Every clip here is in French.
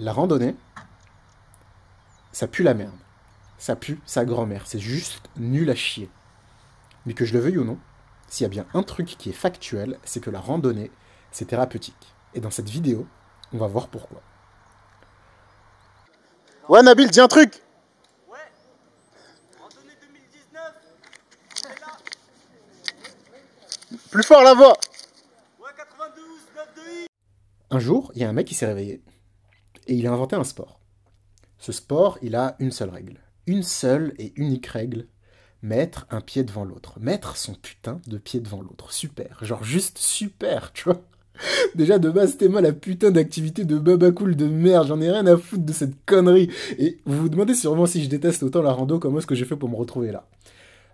La randonnée, ça pue la merde. Ça pue sa grand-mère. C'est juste nul à chier. Mais que je le veuille ou non, s'il y a bien un truc qui est factuel, c'est que la randonnée, c'est thérapeutique. Et dans cette vidéo, on va voir pourquoi. Ouais, Nabil, dis un truc! Ouais, randonnée 2019, c'est là. Plus fort la voix! Ouais, 92, 9 de I. Un jour, il y a un mec qui s'est réveillé. Et il a inventé un sport. Ce sport, il a une seule règle. Une seule et unique règle. Mettre un pied devant l'autre. Mettre son putain de pied devant l'autre. Super. Genre juste super, tu vois. Déjà, de base, c'était moi la putain d'activité de baba cool de merde. J'en ai rien à foutre de cette connerie. Et vous vous demandez sûrement si je déteste autant la rando, comment est-ce que j'ai fait pour me retrouver là.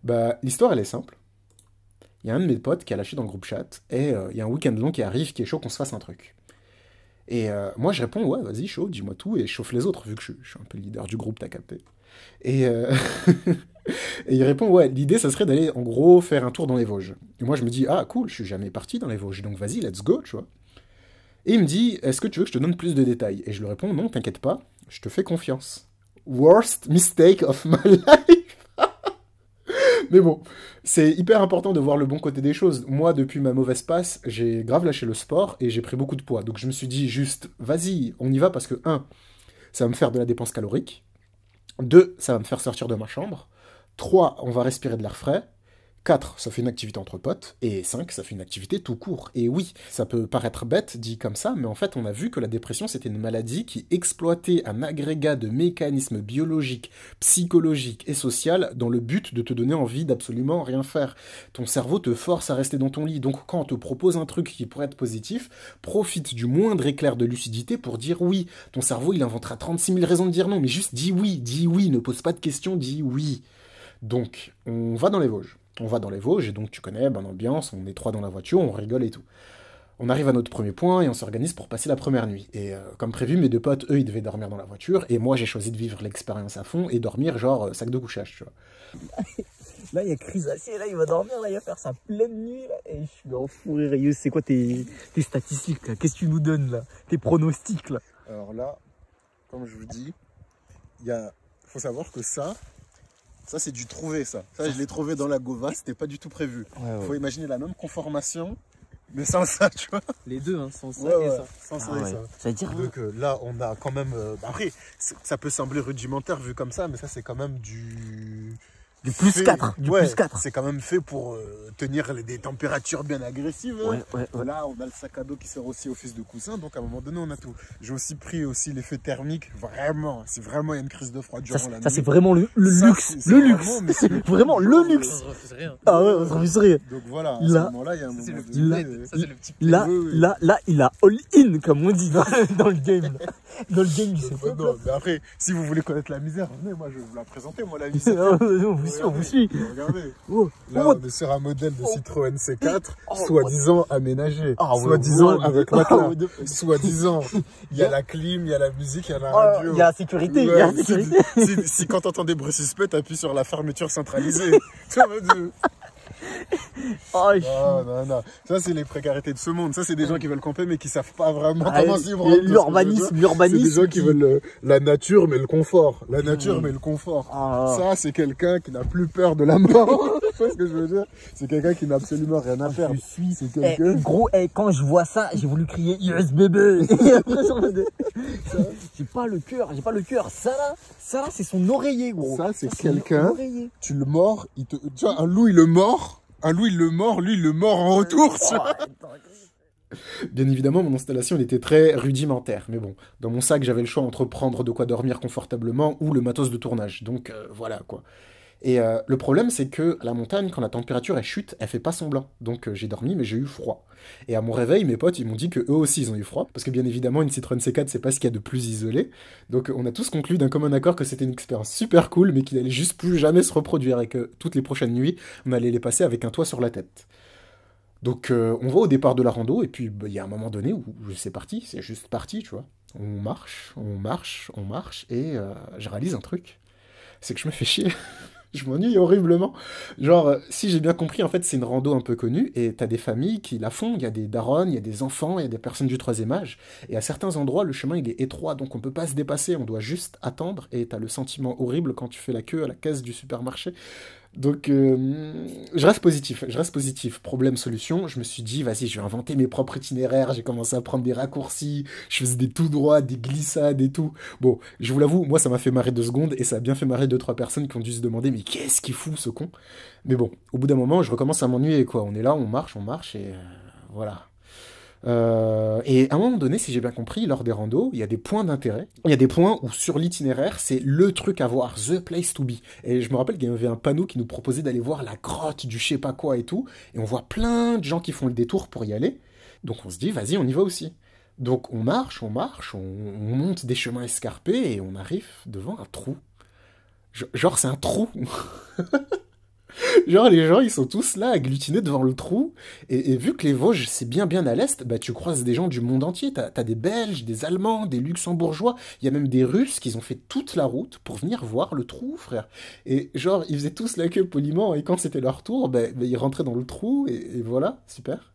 Bah, l'histoire, elle est simple. Il y a un de mes potes qui a lâché dans le groupe chat. Et il y a un week-end long qui arrive, qui est chaud qu'on se fasse un truc. Et moi, je réponds, ouais, vas-y, chaud, dis-moi tout, et je chauffe les autres, vu que je suis un peu le leader du groupe, t'as capté. Et, et il répond, ouais, l'idée, ça serait d'aller, en gros, faire un tour dans les Vosges. Et moi, je me dis, ah, cool, je suis jamais parti dans les Vosges, donc vas-y, let's go, tu vois. Et il me dit, est-ce que tu veux que je te donne plus de détails? Et je lui réponds, non, t'inquiète pas, je te fais confiance. Worst mistake of my life. Mais bon, c'est hyper important de voir le bon côté des choses. Moi, depuis ma mauvaise passe, j'ai grave lâché le sport et j'ai pris beaucoup de poids. Donc je me suis dit juste, vas-y, on y va parce que, 1, ça va me faire de la dépense calorique. 2, ça va me faire sortir de ma chambre. 3, on va respirer de l'air frais. 4, ça fait une activité entre potes. Et 5, ça fait une activité tout court. Et oui, ça peut paraître bête dit comme ça, mais en fait, on a vu que la dépression, c'était une maladie qui exploitait un agrégat de mécanismes biologiques, psychologiques et sociaux dans le but de te donner envie d'absolument rien faire. Ton cerveau te force à rester dans ton lit. Donc, quand on te propose un truc qui pourrait être positif, profite du moindre éclair de lucidité pour dire oui. Ton cerveau, il inventera 36 000 raisons de dire non, mais juste dis oui, ne pose pas de questions, dis oui. Donc, on va dans les Vosges. On va dans les Vosges, et donc tu connais, bonne ambiance, on est 3 dans la voiture, on rigole et tout. On arrive à notre premier point et on s'organise pour passer la première nuit. Et comme prévu, mes 2 potes, eux, ils devaient dormir dans la voiture, et moi j'ai choisi de vivre l'expérience à fond et dormir genre sac de couchage, tu vois. Là, il y a Chrysacier, là, il va dormir, là, il va faire sa pleine nuit, là, et je suis en fou rire. C'est quoi tes statistiques, là? Qu'est-ce que tu nous donnes, là? Tes pronostics, là? Alors là, comme je vous dis, faut savoir que ça c'est du trouvé, ça. Ça, je l'ai trouvé dans la Gova, c'était pas du tout prévu. Ouais. Faut imaginer la même conformation, mais sans ça, tu vois. Les deux, hein, sans ça Ouais, et ça. sans ça et ça. Ça veut dire... Donc là, on a quand même... après, ça peut sembler rudimentaire vu comme ça, mais ça, c'est quand même Du plus 4. Du plus 4. C'est quand même fait pour tenir des températures bien agressives. Ouais. Là, on a le sac à dos qui sert aussi office de coussin, donc à un moment donné, on a tout. J'ai aussi pris aussi l'effet thermique, vraiment. C'est vraiment, il y a une crise de froid durant la nuit. Ça, c'est vraiment le luxe. C'est Le luxe. vraiment le luxe. On refuse rien. Ah ouais, on se refuse rien. Donc voilà, à ce Là, moment-là, il y a un moment Ça, donné... c'est le petit Là, il a all-in, comme on dit dans le game. Là. Dans le game, je sais pas. Non, mais après, si vous voulez connaître la misère, venez, moi je vais vous la présenter, moi la misère. On vous suit. Regardez, Oh, là on est sur un modèle de Citroën C4, Oh, soi-disant aménagé, Ah, ouais, soi-disant ouais. avec matelas, Ah, ouais. soi-disant, il y a la clim, il y a la musique, il y a la Oh, radio. il y a la sécurité, il y a la sécurité. Si quand t'entends des bruits suspects, t'appuies sur la fermeture centralisée. Tu vois, Oh, non. Ça, c'est les précarités de ce monde. Ça, c'est des gens qui veulent camper, mais qui savent pas vraiment Ah, comment s'y prendre. l'urbanisme. C'est des gens qui veulent la nature, mais le confort. La nature, mais le confort. Ah. Ça, c'est quelqu'un qui n'a plus peur de la mort. Tu vois ce que je veux dire? C'est quelqu'un qui n'a absolument rien à perdre. C'est quelqu'un... Gros, quand je vois ça, j'ai voulu crier Yes bébé. Et après, j'ai pas le cœur. Ça là, c'est son oreiller, gros. Ça, c'est quelqu'un, oreiller. tu le mords, tu vois, un loup, il le mord. Lui, il le mord en retour. Tu vois. Bien évidemment, mon installation, elle était très rudimentaire. Mais bon, dans mon sac, j'avais le choix entre prendre de quoi dormir confortablement ou le matos de tournage. Donc, voilà, quoi. Et le problème, c'est que à la montagne, quand la température, elle chute, elle fait pas semblant. Donc, j'ai dormi, mais j'ai eu froid. Et à mon réveil, mes potes, ils m'ont dit que eux aussi, ils ont eu froid. Parce que, bien évidemment, une Citroën C4, c'est pas ce qu'il y a de plus isolé. Donc, on a tous conclu d'un commun accord que c'était une expérience super cool, mais qu'il allait juste plus jamais se reproduire. Et que toutes les prochaines nuits, on allait les passer avec un toit sur la tête. Donc on va au départ de la rando, et puis il y a un moment donné où c'est parti, c'est juste parti, tu vois. On marche, et je réalise un truc. C'est que je me fais chier. Je m'ennuie horriblement. Genre, si j'ai bien compris, en fait, c'est une rando un peu connue, et t'as des familles qui la font, il y a des darons, il y a des enfants, il y a des personnes du troisième âge, et à certains endroits, le chemin, il est étroit, donc on peut pas se dépasser, on doit juste attendre, et t'as le sentiment horrible quand tu fais la queue à la caisse du supermarché. Donc, je reste positif. Problème, solution, je me suis dit, vas-y, je vais inventer mes propres itinéraires, j'ai commencé à prendre des raccourcis, je faisais des tout droits, des glissades et tout. Bon, je vous l'avoue, moi, ça m'a fait marrer 2 secondes, et ça a bien fait marrer deux, trois personnes qui ont dû se demander, mais qu'est-ce qu'il fout, ce con? Mais bon, au bout d'un moment, je recommence à m'ennuyer, quoi. On est là, on marche, et voilà. Et à un moment donné, si j'ai bien compris, lors des randos, il y a des points d'intérêt. Il y a des points où sur l'itinéraire, c'est le truc à voir, the place to be. Et je me rappelle qu'il y avait un panneau qui nous proposait d'aller voir la grotte du je sais pas quoi et tout. Et on voit plein de gens qui font le détour pour y aller. Donc on se dit, vas-y, on y va aussi. Donc on monte des chemins escarpés et on arrive devant un trou. Genre, c'est un trou. Genre, les gens, ils sont tous là, agglutinés devant le trou. Et vu que les Vosges, c'est bien à l'est, bah, tu croises des gens du monde entier. T'as des Belges, des Allemands, des Luxembourgeois. Il y a même des Russes qui ont fait toute la route pour venir voir le trou, frère. Et genre, ils faisaient tous la queue poliment. Et quand c'était leur tour, bah, ils rentraient dans le trou. Et voilà, super.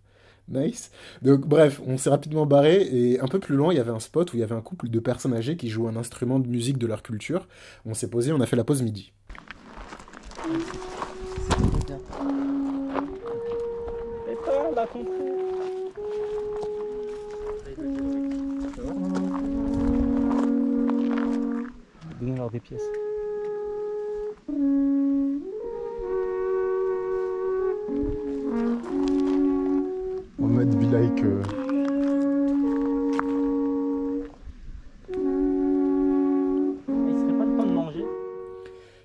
Nice. Donc, bref, on s'est rapidement barré. Et un peu plus loin, il y avait un spot où il y avait un couple de personnes âgées qui jouaient un instrument de musique de leur culture. On s'est posé, on a fait la pause midi. Et toi, là, ton trou. Donnez-leur des pièces. En mode be like. Il serait pas le temps de manger?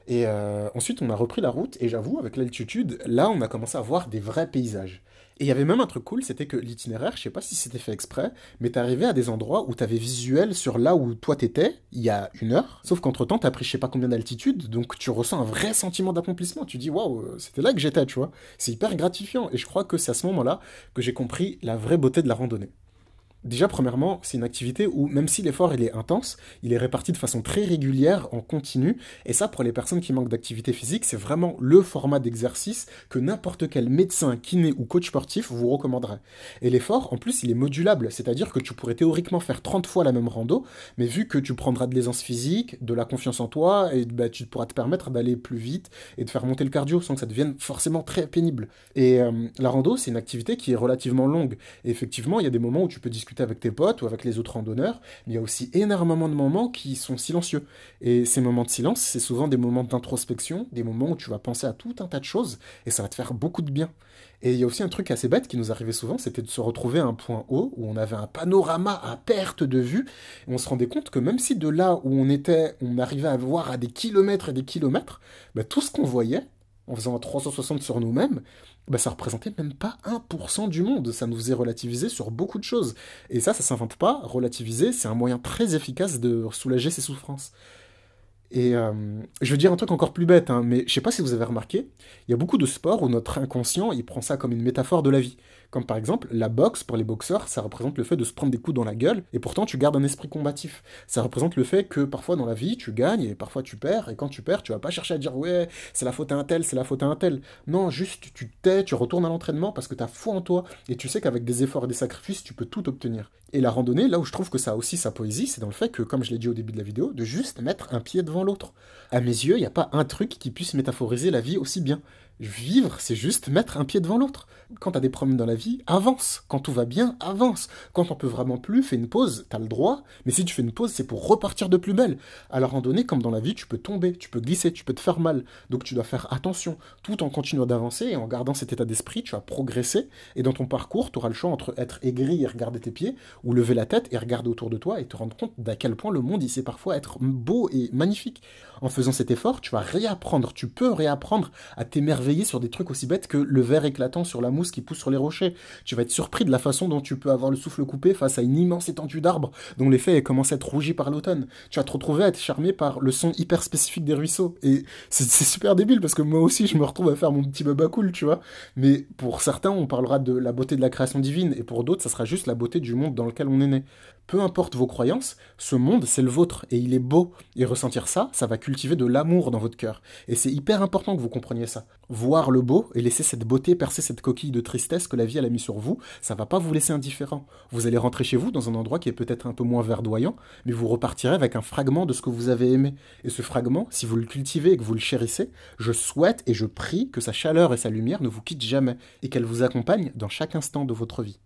Et ensuite, on a repris la route, et j'avoue, avec l'altitude, là, on a commencé à voir des vrais paysages. Et il y avait même un truc cool, c'était que l'itinéraire, je sais pas si c'était fait exprès, mais t'arrivais à des endroits où t'avais visuel sur là où toi t'étais, il y a 1 heure, sauf qu'entre-temps, t'as pris je sais pas combien d'altitude, donc tu ressens un vrai sentiment d'accomplissement. Tu dis, waouh, c'était là que j'étais, tu vois. C'est hyper gratifiant, et je crois que c'est à ce moment-là que j'ai compris la vraie beauté de la randonnée. Déjà, premièrement, c'est une activité où, même si l'effort il est intense, il est réparti de façon très régulière, en continu, et ça, pour les personnes qui manquent d'activité physique, c'est vraiment le format d'exercice que n'importe quel médecin, kiné ou coach sportif vous recommanderait. Et l'effort, en plus, il est modulable, c'est-à-dire que tu pourrais théoriquement faire 30 fois la même rando, mais vu que tu prendras de l'aisance physique, de la confiance en toi, et bah, tu pourras te permettre d'aller plus vite et de faire monter le cardio sans que ça devienne forcément très pénible. Et la rando, c'est une activité qui est relativement longue. Et effectivement, il y a des moments où tu peux discuter avec tes potes ou avec les autres randonneurs, mais il y a aussi énormément de moments qui sont silencieux. Et ces moments de silence, c'est souvent des moments d'introspection, des moments où tu vas penser à tout un tas de choses, et ça va te faire beaucoup de bien. Et il y a aussi un truc assez bête qui nous arrivait souvent, c'était de se retrouver à un point haut, où on avait un panorama à perte de vue, et on se rendait compte que même si de là où on était, on arrivait à voir à des kilomètres et des kilomètres, bah, tout ce qu'on voyait, en faisant un 360 sur nous-mêmes, bah ça représentait même pas 1% du monde. Ça nous faisait relativiser sur beaucoup de choses. Et ça s'invente pas. Relativiser, c'est un moyen très efficace de soulager ses souffrances. Et je veux dire un truc encore plus bête, hein, mais je sais pas si vous avez remarqué, il y a beaucoup de sports où notre inconscient, il prend ça comme une métaphore de la vie. Comme par exemple, la boxe, pour les boxeurs, ça représente le fait de se prendre des coups dans la gueule, et pourtant tu gardes un esprit combatif. Ça représente le fait que parfois dans la vie, tu gagnes, et parfois tu perds, et quand tu perds, tu vas pas chercher à dire ouais, c'est la faute à un tel, c'est la faute à un tel. Non, juste tu te tais, tu retournes à l'entraînement parce que tu as foi en toi, et tu sais qu'avec des efforts et des sacrifices, tu peux tout obtenir. Et la randonnée, là où je trouve que ça a aussi sa poésie, c'est dans le fait que, comme je l'ai dit au début de la vidéo, de juste mettre un pied devant l'autre. À mes yeux, il n'y a pas un truc qui puisse métaphoriser la vie aussi bien. Vivre, c'est juste mettre un pied devant l'autre. Quand t'as des problèmes dans la vie, avance. Quand tout va bien, avance. Quand on peut vraiment plus, fais une pause, t'as le droit. Mais si tu fais une pause, c'est pour repartir de plus belle. À la randonnée, comme dans la vie, tu peux tomber, tu peux glisser, tu peux te faire mal. Donc tu dois faire attention. Tout en continuant d'avancer et en gardant cet état d'esprit, tu vas progresser. Et dans ton parcours, tu auras le choix entre être aigri et regarder tes pieds, ou lever la tête et regarder autour de toi et te rendre compte d'à quel point le monde, il sait parfois être beau et magnifique. En faisant cet effort, tu vas réapprendre, tu peux réapprendre à t'émerveiller sur des trucs aussi bêtes que le verre éclatant sur la mousse qui pousse sur les rochers. Tu vas être surpris de la façon dont tu peux avoir le souffle coupé face à une immense étendue d'arbres dont les feuilles commencent à être rougies par l'automne. Tu vas te retrouver à être charmé par le son hyper spécifique des ruisseaux. Et c'est super débile parce que moi aussi je me retrouve à faire mon petit baba cool, tu vois. Mais pour certains, on parlera de la beauté de la création divine et pour d'autres, ça sera juste la beauté du monde dans lequel on est né. Peu importe vos croyances, ce monde, c'est le vôtre, et il est beau. Et ressentir ça, ça va cultiver de l'amour dans votre cœur. Et c'est hyper important que vous compreniez ça. Voir le beau et laisser cette beauté percer cette coquille de tristesse que la vie elle a mis sur vous, ça va pas vous laisser indifférent. Vous allez rentrer chez vous dans un endroit qui est peut-être un peu moins verdoyant, mais vous repartirez avec un fragment de ce que vous avez aimé. Et ce fragment, si vous le cultivez et que vous le chérissez, je souhaite et je prie que sa chaleur et sa lumière ne vous quittent jamais, et qu'elle vous accompagne dans chaque instant de votre vie.